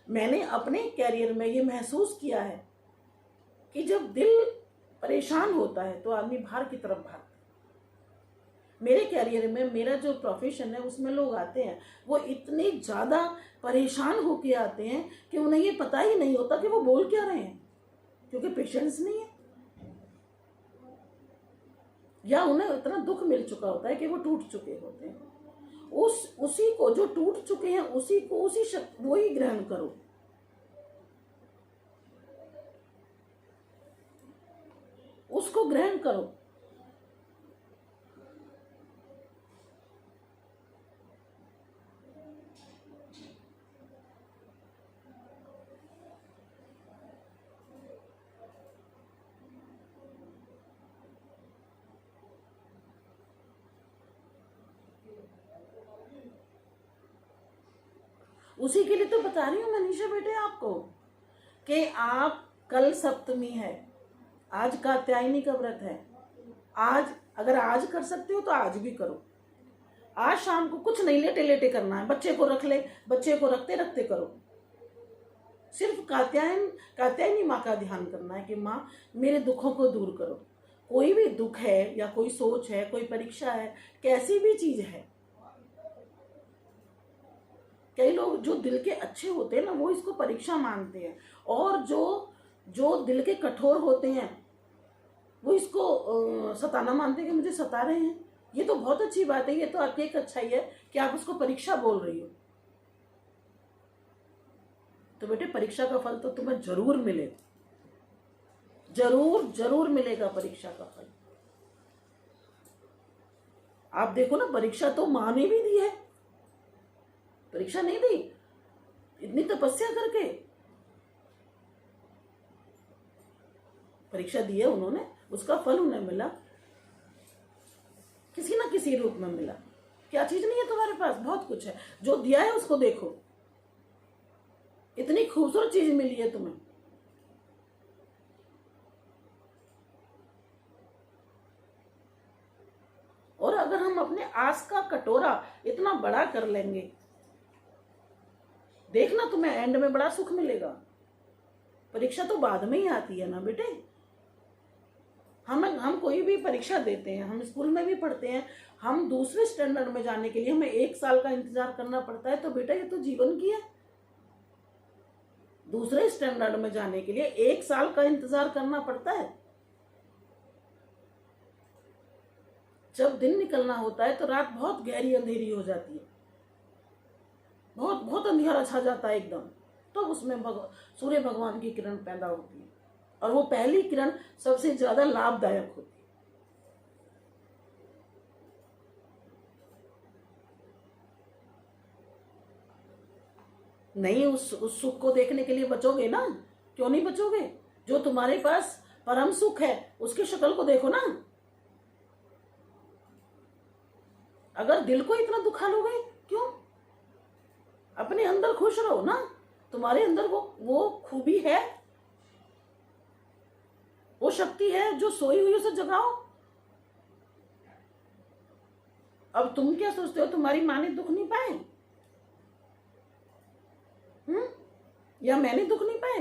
मैंने अपने कैरियर में ये महसूस किया है कि जब दिल परेशान होता है तो आदमी बाहर की तरफ भागता है। मेरे कैरियर में, मेरा जो प्रोफेशन है उसमें लोग आते हैं, वो इतने ज़्यादा परेशान होके आते हैं कि उन्हें ये पता ही नहीं होता कि वो बोल क्या रहे हैं, क्योंकि पेशेंस नहीं है, या उन्हें इतना दुख मिल चुका होता है कि वो टूट चुके होते हैं। उसी को, जो टूट चुके हैं, उसी को, वो ही ग्रहण करो। उसको ग्रहण करो। उसी के लिए तो बता रही हूँ मनीषा बेटे आपको कि आप, कल सप्तमी है, आज कात्यायनी का व्रत है। अगर आज कर सकते हो तो आज भी करो। आज शाम को कुछ नहीं लेटे लेटे करना है, बच्चे को रख ले, बच्चे को रखते रखते करो। सिर्फ कात्यायनी माँ का ध्यान करना है कि माँ मेरे दुखों को दूर करो। कोई भी दुख है, या कोई सोच है, कोई परीक्षा है, कैसी भी चीज है। कई लोग जो दिल के अच्छे होते हैं ना, वो इसको परीक्षा मानते हैं, और जो दिल के कठोर होते हैं वो इसको सताना मानते हैं कि मुझे सता रहे हैं। ये तो बहुत अच्छी बात है, ये तो आपकी एक अच्छाई है कि आप उसको परीक्षा बोल रही हो। तो बेटे, परीक्षा का फल तो तुम्हें जरूर मिलेगा, जरूर मिलेगा परीक्षा का फल। आप देखो ना, परीक्षा तो माँ ने भी दी है, परीक्षा नहीं दी, इतनी तपस्या करके। परीक्षा दी है उन्होंने, उसका फल उन्हें मिला, किसी ना किसी रूप में मिला। क्या चीज नहीं है तुम्हारे पास? बहुत कुछ है। जो दिया है उसको देखो, इतनी खूबसूरत चीज मिली है तुम्हें। और अगर हम अपने आस का कटोरा इतना बड़ा कर लेंगे, देखना तुम्हें एंड में बड़ा सुख मिलेगा। परीक्षा तो बाद में ही आती है ना बेटे। हम कोई भी परीक्षा देते हैं, हम स्कूल में भी पढ़ते हैं, हम दूसरे स्टैंडर्ड में जाने के लिए हमें 1 साल का इंतजार करना पड़ता है। तो बेटा ये तो जीवन की है। दूसरे स्टैंडर्ड में जाने के लिए 1 साल का इंतजार करना पड़ता है। जब दिन निकलना होता है तो रात बहुत गहरी अंधेरी हो जाती है, बहुत बहुत अंधेरा छा जाता है एकदम। तो उसमें सूर्य भगवान की किरण पैदा होती है, और वो पहली किरण सबसे ज्यादा लाभदायक होती है। नहीं, उस सुख को देखने के लिए बचोगे ना? क्यों नहीं बचोगे? जो तुम्हारे पास परम सुख है उसकी शक्ल को देखो ना। अगर दिल को इतना दुखा लोगे क्यों? अपने अंदर खुश रहो ना। तुम्हारे अंदर वो खूबी है, वो शक्ति है जो सोई हुई उसे जगाओ। अब तुम क्या सोचते हो तुम्हारी माँ ने दुख नहीं पाए? या मैंने दुख नहीं पाए?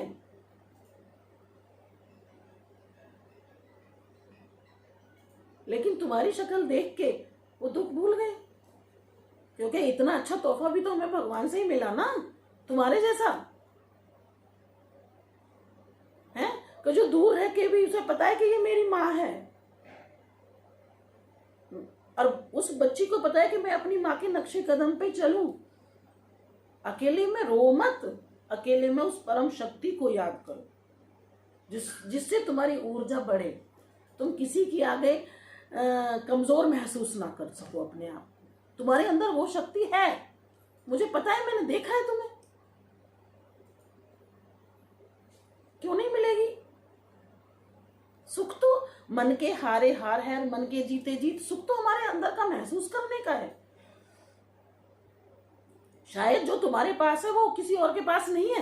लेकिन तुम्हारी शक्ल देख के वो दुख भूल गए, क्योंकि इतना अच्छा तोहफा भी तो हमें भगवान से ही मिला ना, तुम्हारे जैसा है कि जो दूर रह के भी उसे पता है कि ये मेरी माँ है। और उस बच्ची को पता है कि मैं अपनी माँ के नक्शे कदम पे चलूं। अकेले में रो मत, अकेले में उस परम शक्ति को याद करो जिससे तुम्हारी ऊर्जा बढ़े, तुम किसी के आगे कमजोर महसूस ना कर सको अपने आप। तुम्हारे अंदर वो शक्ति है, मुझे पता है, मैंने देखा है तुम्हें। क्यों नहीं मिलेगी? सुख तो मन के हारे हार है, मन के जीते जीत। सुख तो हमारे अंदर का महसूस करने का है। शायद जो तुम्हारे पास है वो किसी और के पास नहीं है,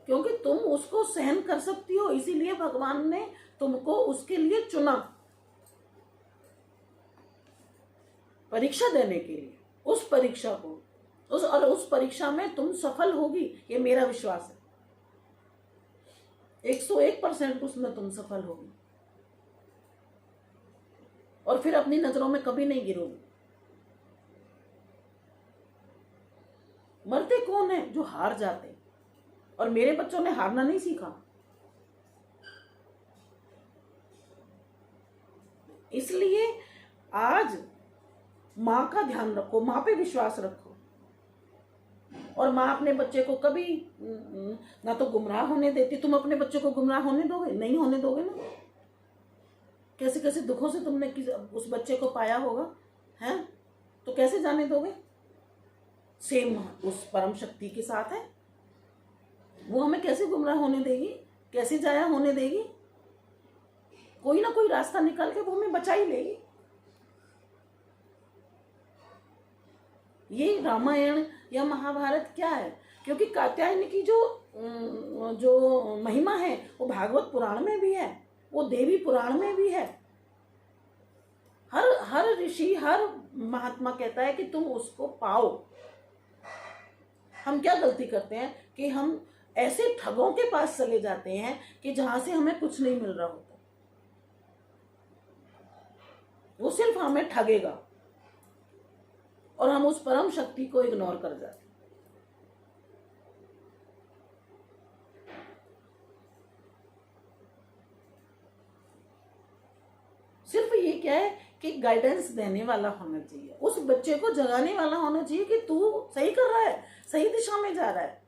क्योंकि तुम उसको सहन कर सकती हो, इसीलिए भगवान ने तुमको उसके लिए चुना, परीक्षा देने के लिए। उस परीक्षा को उस परीक्षा में तुम सफल होगी, ये मेरा विश्वास है। 101% उसमें तुम सफल होगी, और फिर अपनी नजरों में कभी नहीं गिरोगी। मरते कौन है? जो हार जाते। और मेरे बच्चों ने हारना नहीं सीखा, इसलिए आज माँ का ध्यान रखो, माँ पे विश्वास रखो। और माँ अपने बच्चे को कभी ना तो गुमराह होने देती। तुम अपने बच्चे को गुमराह होने दोगे? नहीं होने दोगे ना। कैसे कैसे दुखों से तुमने उस बच्चे को पाया होगा, हैं? तो कैसे जाने दोगे? सेम उस परम शक्ति के साथ है, वो हमें कैसे गुमराह होने देगी, कैसे जाया होने देगी? कोई ना कोई रास्ता निकाल के वो हमें बचा ही लेगी। ये रामायण या महाभारत क्या है? क्योंकि कात्यायनी की जो महिमा है वो भागवत पुराण में भी है, वो देवी पुराण में भी है। हर ऋषि, हर महात्मा कहता है कि तुम उसको पाओ। हम क्या गलती करते हैं कि हम ऐसे ठगों के पास चले जाते हैं कि जहां से हमें कुछ नहीं मिल रहा होता, वो सिर्फ हमें ठगेगा, और हम उस परम शक्ति को इग्नोर कर जाते। सिर्फ ये क्या है कि गाइडेंस देने वाला होना चाहिए, उस बच्चे को जगाने वाला होना चाहिए कि तू सही कर रहा है, सही दिशा में जा रहा है।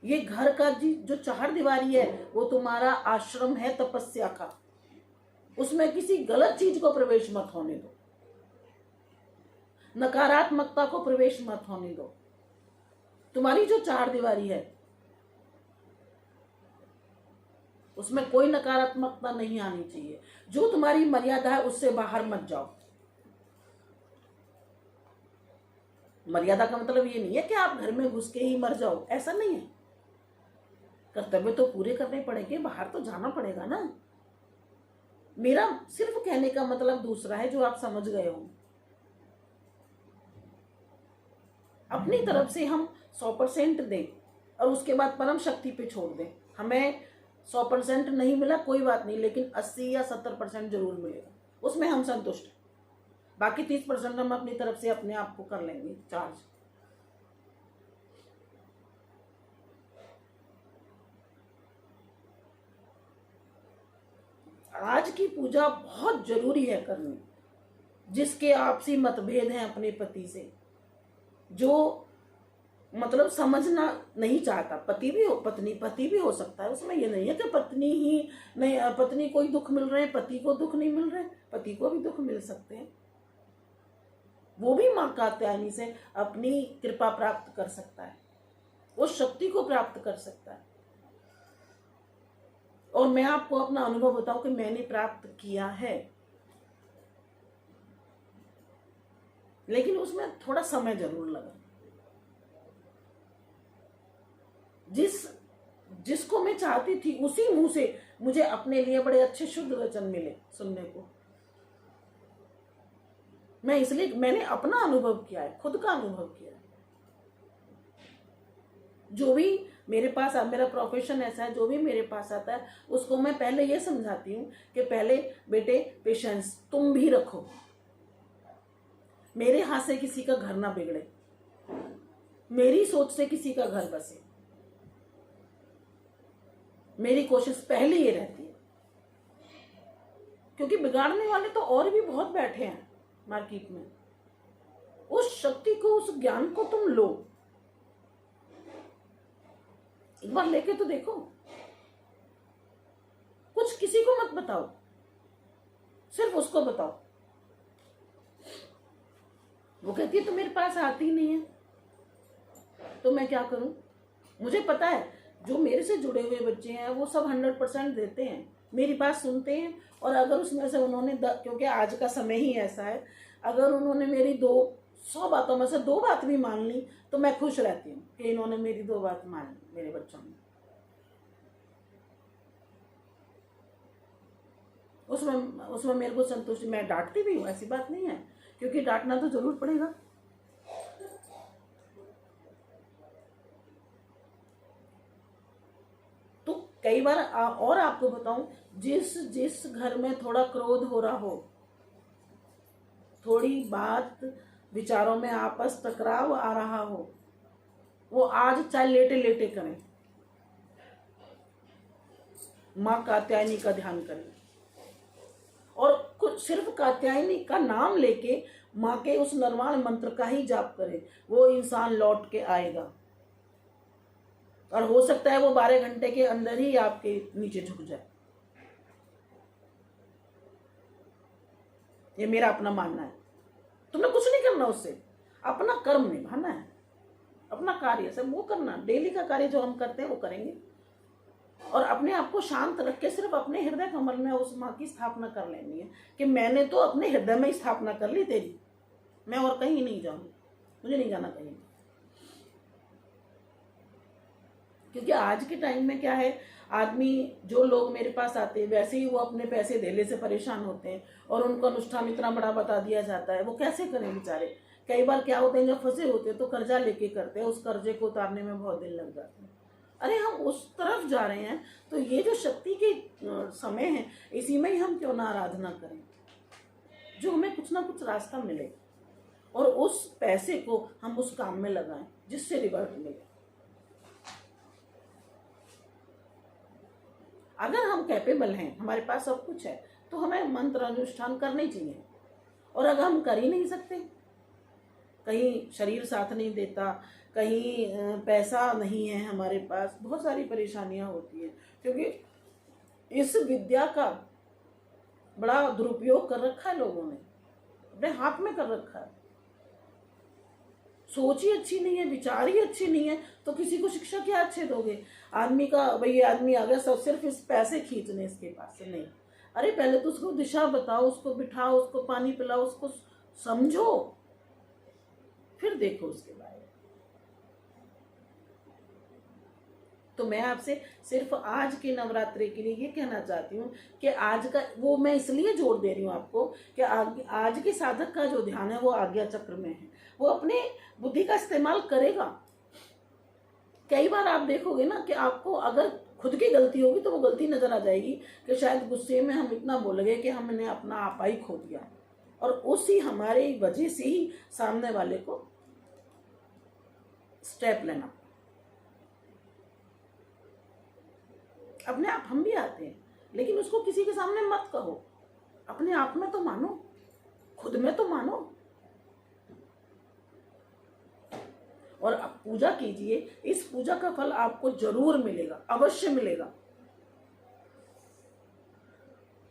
ये घर का जो चारदीवारी है वो तुम्हारा आश्रम है तपस्या का, उसमें किसी गलत चीज को प्रवेश मत होने दो, नकारात्मकता को प्रवेश मत होने दो। तुम्हारी जो चारदीवारी है उसमें कोई नकारात्मकता नहीं आनी चाहिए। जो तुम्हारी मर्यादा है उससे बाहर मत जाओ। मर्यादा का मतलब ये नहीं है कि आप घर में घुस के ही मर जाओ, ऐसा नहीं है। कर्तव्य तो पूरे करने पड़ेंगे, बाहर तो जाना पड़ेगा ना। मेरा सिर्फ कहने का मतलब दूसरा है, जो आप समझ गए हो। अपनी तरफ से हम 100% दें और उसके बाद परम शक्ति पे छोड़ दें। हमें 100% नहीं मिला कोई बात नहीं, लेकिन 80 या 70% जरूर मिलेगा, उसमें हम संतुष्ट हैं। बाकी 30% हम अपनी तरफ से अपने आप को कर लेंगे चार्ज। आज की पूजा बहुत जरूरी है करनी। जिसके आपसी मतभेद हैं अपने पति से, जो मतलब समझना नहीं चाहता, पति भी हो सकता है, उसमें ये नहीं है कि पत्नी ही नहीं, पत्नी को ही दुख मिल रहे हैं, पति को दुख नहीं मिल रहे, पति को भी दुख मिल सकते हैं। वो भी मां कात्यायनी से अपनी कृपा प्राप्त कर सकता है, उस शक्ति को प्राप्त कर सकता है। और मैं आपको अपना अनुभव बताऊं कि मैंने प्राप्त किया है, लेकिन उसमें थोड़ा समय जरूर लगा। जिसको मैं चाहती थी उसी मुंह से मुझे अपने लिए बड़े अच्छे शुद्ध वचन मिले सुनने को। मैंने अपना अनुभव किया है, खुद का अनुभव किया है। जो भी मेरे पास, मेरा प्रोफेशन ऐसा है, जो भी मेरे पास आता है उसको मैं पहले ये समझाती हूँ कि पहले बेटे पेशेंस तुम भी रखो, मेरे हाथ से किसी का घर ना बिगड़े, मेरी सोच से किसी का घर बसे। मेरी कोशिश पहले ये रहती है, क्योंकि बिगाड़ने वाले तो और भी बहुत बैठे हैं मार्केट में। उस शक्ति को, उस ज्ञान को तुम लो, एक बार लेके तो देखो। कुछ किसी को मत बताओ, सिर्फ उसको बताओ। वो कहती है तो मेरे पास आती नहीं है, तो मैं क्या करूं? मुझे पता है जो मेरे से जुड़े हुए बच्चे हैं वो सब 100% देते हैं, मेरी बात सुनते हैं। और अगर उसमें से उन्होंने क्योंकि आज का समय ही ऐसा है, अगर उन्होंने मेरी 100 बातों में से 2 बात भी मान ली तो मैं खुश रहती हूँ कि इन्होंने मेरी 2 बात मानी, मेरे बच्चों ने। उसमें मेरे को संतुष्टि। मैं डांटती भी हूँ, ऐसी बात नहीं है, क्योंकि डांटना तो जरूर पड़ेगा। तो कई बार और आपको बताऊं, जिस घर में थोड़ा क्रोध हो रहा हो, थोड़ी बात विचारों में आपस टकराव आ रहा हो, वो आज चाहे लेटे लेटे करें, मां कात्यायनी का ध्यान करें और कुछ सिर्फ कात्यायनी का नाम लेके मां के उस निर्वाण मंत्र का ही जाप करें। वो इंसान लौट के आएगा और हो सकता है वो 12 घंटे के अंदर ही आपके नीचे झुक जाए। ये मेरा अपना मानना है। तुमने कुछ नहीं करना, उससे अपना कर्म निभाना है, अपना कार्य सब वो करना। डेली का कार्य जो हम करते हैं वो करेंगे और अपने आप को शांत रख के सिर्फ अपने हृदय कमल में उस माँ की स्थापना कर लेनी है कि मैंने तो अपने हृदय में स्थापना कर ली तेरी, मैं और कहीं नहीं जाऊंगी, मुझे नहीं जाना कहीं। क्योंकि आज के टाइम में क्या है, आदमी, जो लोग मेरे पास आते हैं वैसे ही वो अपने पैसे देने से परेशान होते हैं और उनको अनुष्ठान इतना बड़ा बता दिया जाता है, वो कैसे करें बेचारे। कई बार क्या होते हैं, जब फंसे होते हैं तो कर्जा लेके करते हैं, उस कर्जे को उतारने में बहुत दिन लग जाते हैं। अरे हम उस तरफ जा रहे हैं तो ये जो शक्ति के समय है, इसी में ही हम क्यों ना आराधना करें, जो हमें कुछ ना कुछ रास्ता मिले और उस पैसे को हम उस काम में लगाएं जिससे रिवर्ट मिले। अगर हम कैपेबल हैं, हमारे पास सब कुछ है, तो हमें मंत्र अनुष्ठान करने चाहिए। और अगर हम कर ही नहीं सकते, कहीं शरीर साथ नहीं देता, कहीं पैसा नहीं है हमारे पास, बहुत सारी परेशानियां होती हैं, क्योंकि इस विद्या का बड़ा दुरुपयोग कर रखा है लोगों ने, अपने हाथ में कर रखा है। सोच ही अच्छी नहीं है, विचार ही अच्छे नहीं है, तो किसी को शिक्षा क्या अच्छे दोगे? आदमी का भाई, ये आदमी आ गया सब सिर्फ इस पैसे खींचने इसके पास से, नहीं। अरे पहले तो उसको दिशा बताओ, उसको बिठाओ, उसको पानी पिलाओ, उसको समझो, फिर देखो उसके बारे में। तो मैं आपसे सिर्फ आज के नवरात्रि के लिए ये कहना चाहती हूँ कि आज का वो मैं इसलिए जोर दे रही हूँ आपको कि आज के साधक का जो ध्यान है वो आज्ञा चक्र में है, वो अपने बुद्धि का इस्तेमाल करेगा। कई बार आप देखोगे ना कि आपको अगर खुद की गलती होगी तो वो गलती नजर आ जाएगी कि शायद गुस्से में हम इतना बोल गए कि हमने अपना आपा ही खो दिया, और उसी हमारे वजह से ही सामने वाले को स्टेप लेना। अपने आप हम भी आते हैं, लेकिन उसको किसी के सामने मत कहो, अपने आप में तो मानो, खुद में तो मानो, और आप पूजा कीजिए। इस पूजा का फल आपको जरूर मिलेगा, अवश्य मिलेगा।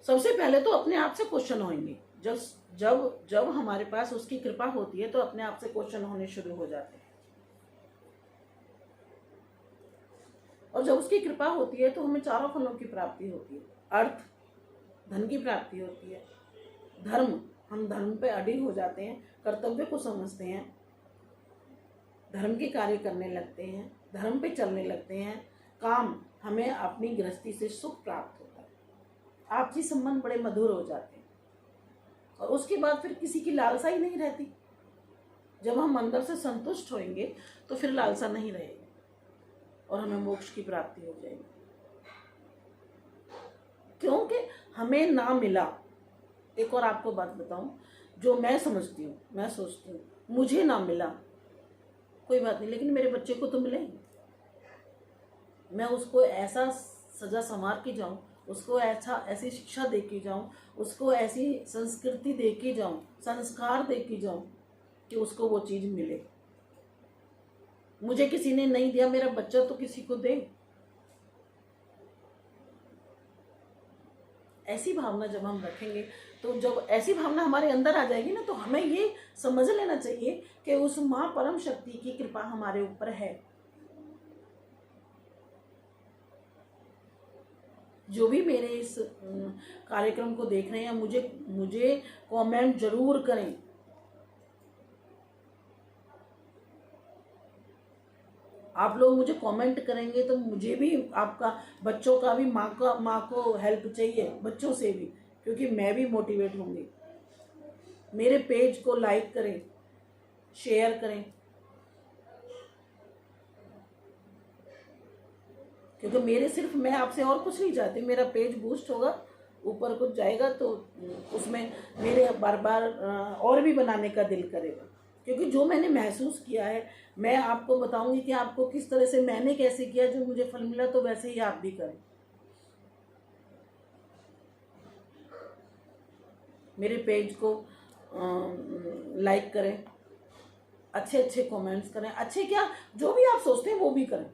सबसे पहले तो अपने आप से क्वेश्चन होंगे। जब जब जब हमारे पास उसकी कृपा होती है तो अपने आप से क्वेश्चन होने शुरू हो जाते हैं, और जब उसकी कृपा होती है तो हमें चारों फलों की प्राप्ति होती है। अर्थ, धन की प्राप्ति होती है। धर्म, हम धर्म पे अडिग हो जाते हैं, कर्तव्य को समझते हैं, धर्म के कार्य करने लगते हैं, धर्म पे चलने लगते हैं। काम, हमें अपनी गृहस्थी से सुख प्राप्त होता है, आपसी संबंध बड़े मधुर हो जाते हैं, और उसके बाद फिर किसी की लालसा ही नहीं रहती। जब हम अंदर से संतुष्ट होंगे तो फिर लालसा नहीं रहेगी और हमें मोक्ष की प्राप्ति हो जाएगी, क्योंकि हमें ना मिला। एक और आपको बात बताऊं, जो मैं समझती हूँ, मैं सोचती हूँ मुझे ना मिला कोई बात नहीं, लेकिन मेरे बच्चे को तो मिले। मैं उसको ऐसा सजा संवार के जाऊं, उसको ऐसी शिक्षा दे के जाऊं, उसको ऐसी संस्कृति दे के जाऊं, संस्कार दे के जाऊं कि उसको वो चीज मिले। मुझे किसी ने नहीं दिया, मेरा बच्चा तो किसी को दे। ऐसी भावना जब हम रखेंगे, तो जब ऐसी भावना हमारे अंदर आ जाएगी ना, तो हमें ये समझ लेना चाहिए कि उस माँ परम शक्ति की कृपा हमारे ऊपर है। जो भी मेरे इस कार्यक्रम को देख रहे हैं, मुझे कमेंट जरूर करें। आप लोग मुझे कमेंट करेंगे तो मुझे भी, आपका बच्चों का भी, माँ को हेल्प चाहिए, बच्चों से भी, क्योंकि मैं भी मोटिवेट होंगी। मेरे पेज को लाइक करें, शेयर करें, क्योंकि सिर्फ मैं आपसे और कुछ नहीं चाहती। मेरा पेज बूस्ट होगा, ऊपर कुछ जाएगा तो उसमें मेरे बार बार और भी बनाने का दिल करेगा, क्योंकि जो मैंने महसूस किया है मैं आपको बताऊंगी कि आपको किस तरह से, मैंने कैसे किया, जो मुझे फल मिला, तो वैसे ही आप भी करें। मेरे पेज को लाइक करें, अच्छे अच्छे कमेंट्स करें, अच्छे क्या, जो भी आप सोचते हैं वो भी करें।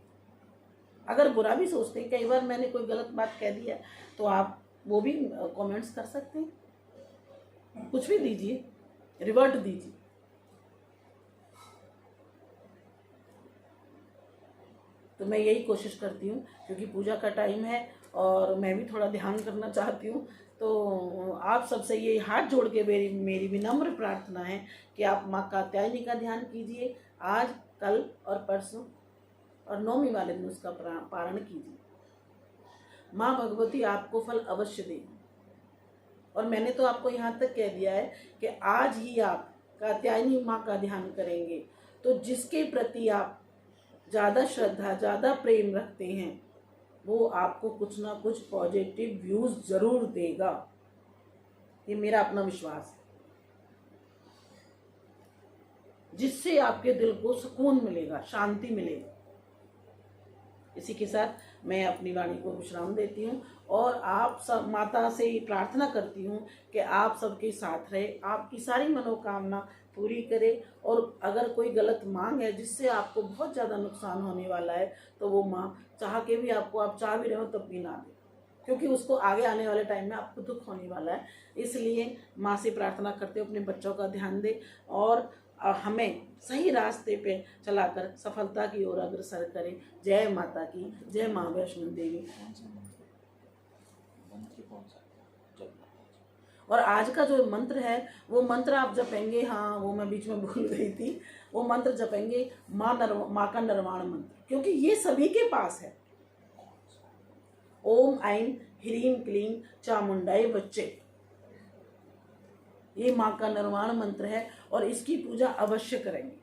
अगर बुरा भी सोचते हैं, कई बार मैंने कोई गलत बात कह दी है तो आप वो भी कमेंट्स कर सकते हैं, कुछ भी दीजिए, रिवर्ट दीजिए। तो मैं यही कोशिश करती हूँ, क्योंकि पूजा का टाइम है और मैं भी थोड़ा ध्यान करना चाहती हूँ। तो आप सबसे ये हाथ जोड़ के मेरी विनम्र प्रार्थना है कि आप माँ कात्यायनी का ध्यान कीजिए आज, कल और परसों, और नौमी वाले दिन उसका पारण कीजिए। माँ भगवती आपको फल अवश्य देगी। और मैंने तो आपको यहाँ तक कह दिया है कि आज ही आप कात्यायनी माँ का ध्यान करेंगे तो जिसके प्रति आप ज़्यादा श्रद्धा, ज़्यादा प्रेम रखते हैं, वो आपको कुछ ना कुछ पॉजिटिव व्यूज जरूर देगा। ये मेरा अपना विश्वास है, जिससे आपके दिल को सुकून मिलेगा, शांति मिलेगी। इसी के साथ मैं अपनी वाणी को विश्राम देती हूँ और आप सब माता से प्रार्थना करती हूँ कि आप सबके साथ रहे, आपकी सारी मनोकामना पूरी करे। और अगर कोई गलत मांग है जिससे आपको बहुत ज़्यादा नुकसान होने वाला है, तो वो माँ चाह के भी आपको, आप चाह भी रहे हो तब भी ना दे, क्योंकि उसको आगे आने वाले टाइम में आपको दुख होने वाला है। इसलिए माँ से प्रार्थना करते हो अपने बच्चों का ध्यान दे और हमें सही रास्ते पे चलाकर सफलता की ओर अग्रसर करें। जय माता की, जय माँ वैष्णो देवी। और आज का जो मंत्र है वो मंत्र आप जपेंगे, हाँ वो मैं बीच में भूल गई थी, वो मंत्र जपेंगे माँ का निर्वाण मंत्र, क्योंकि ये सभी के पास है। ओम ऐं ह्रीं क्लीं चामुंडाई बच्चे, ये माँ का निर्वाण मंत्र है और इसकी पूजा अवश्य करेंगे।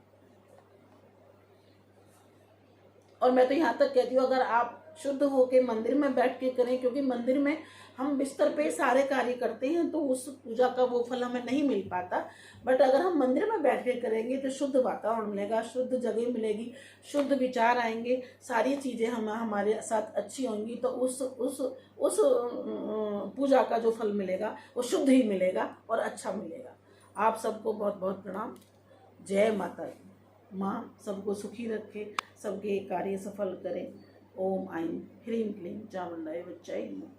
और मैं तो यहाँ तक कहती हूँ, अगर आप शुद्ध होके मंदिर में बैठ के करें, क्योंकि मंदिर में हम बिस्तर पे सारे कार्य करते हैं तो उस पूजा का वो फल हमें नहीं मिल पाता। बट अगर हम मंदिर में बैठ के करेंगे तो शुद्ध वातावरण मिलेगा, शुद्ध जगह मिलेगी, शुद्ध विचार आएंगे, सारी चीज़ें हमारे साथ अच्छी होंगी, तो उस पूजा का जो फल मिलेगा वो शुद्ध ही मिलेगा और अच्छा मिलेगा। आप सबको बहुत बहुत प्रणाम। जय माता दी। माँ सबको सुखी रखे, सबके कार्य सफल करें। ओम ऐं ह्रीं क्लीं चामुंडाय बच्चाय नमः।